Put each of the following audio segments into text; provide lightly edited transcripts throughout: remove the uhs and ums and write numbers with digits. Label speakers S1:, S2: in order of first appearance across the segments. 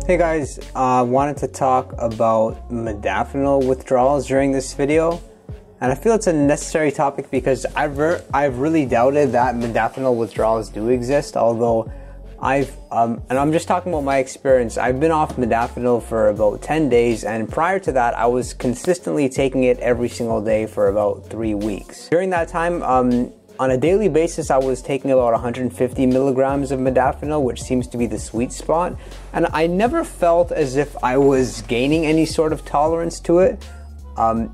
S1: Hey guys, wanted to talk about modafinil withdrawals during this video, and I feel it's a necessary topic because I've really doubted that modafinil withdrawals do exist. Although and I'm just talking about my experience. I've been off modafinil for about 10 days, and prior to that, I was consistently taking it every single day for about 3 weeks. During that time, on a daily basis, I was taking about 150 milligrams of modafinil, which seems to be the sweet spot. And I never felt as if I was gaining any sort of tolerance to it.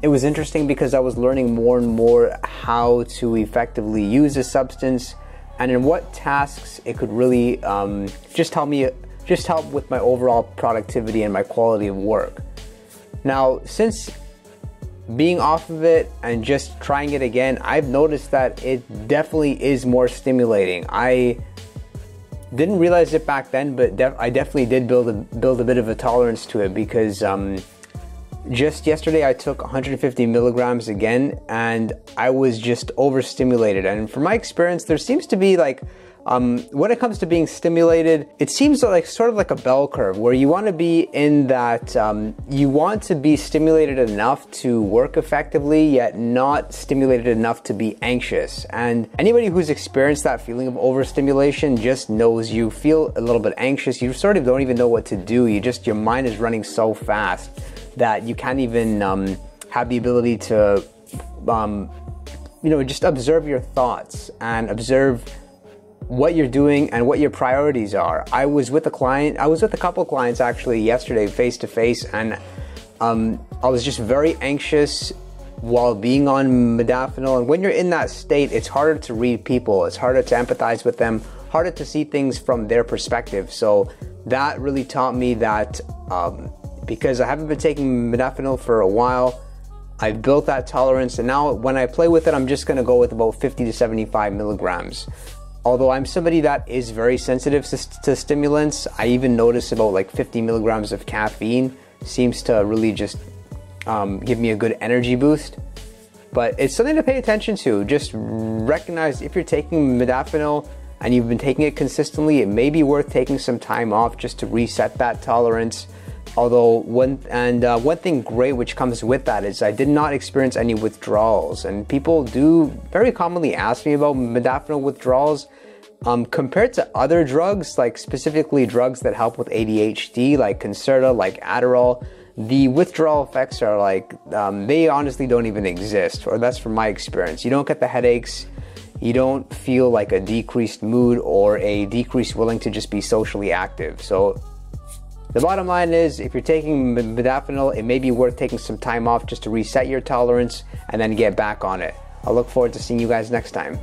S1: It was interesting because I was learning more and more how to effectively use the substance and in what tasks it could really just help with my overall productivity and my quality of work. Now, since being off of it and just trying it again, I've noticed that it definitely is more stimulating. I didn't realize it back then, but I definitely did build a bit of a tolerance to it because just yesterday I took 150 milligrams again, and I was just overstimulated. And from my experience, there seems to be like when it comes to being stimulated, it seems like sort of like a bell curve where you want to be in that you want to be stimulated enough to work effectively, yet not stimulated enough to be anxious. And anybody who's experienced that feeling of overstimulation just knows you feel a little bit anxious. You sort of don't even know what to do. Your mind is running so fast that you can't even have the ability to just observe your thoughts and observe what you're doing and what your priorities are. I was with a couple of clients actually yesterday face to face, and I was just very anxious while being on modafinil. And when you're in that state, it's harder to read people, it's harder to empathize with them, harder to see things from their perspective. So that really taught me that because I haven't been taking modafinil for a while, I've built that tolerance, and now when I play with it, I'm just going to go with about 50 to 75 milligrams. Although I'm somebody that is very sensitive to stimulants, I even notice about like 50 milligrams of caffeine seems to really just give me a good energy boost. But it's something to pay attention to. Just recognize if you're taking modafinil and you've been taking it consistently, it may be worth taking some time off just to reset that tolerance. Although one thing great which comes with that is I did not experience any withdrawals, and people do very commonly ask me about modafinil withdrawals. Compared to other drugs, like specifically drugs that help with ADHD, like Concerta, like Adderall, the withdrawal effects are like, they honestly don't even exist, or that's from my experience. You don't get the headaches, you don't feel like a decreased mood or a decreased willing to just be socially active. So the bottom line is, if you're taking modafinil, it may be worth taking some time off just to reset your tolerance and then get back on it. I'll look forward to seeing you guys next time.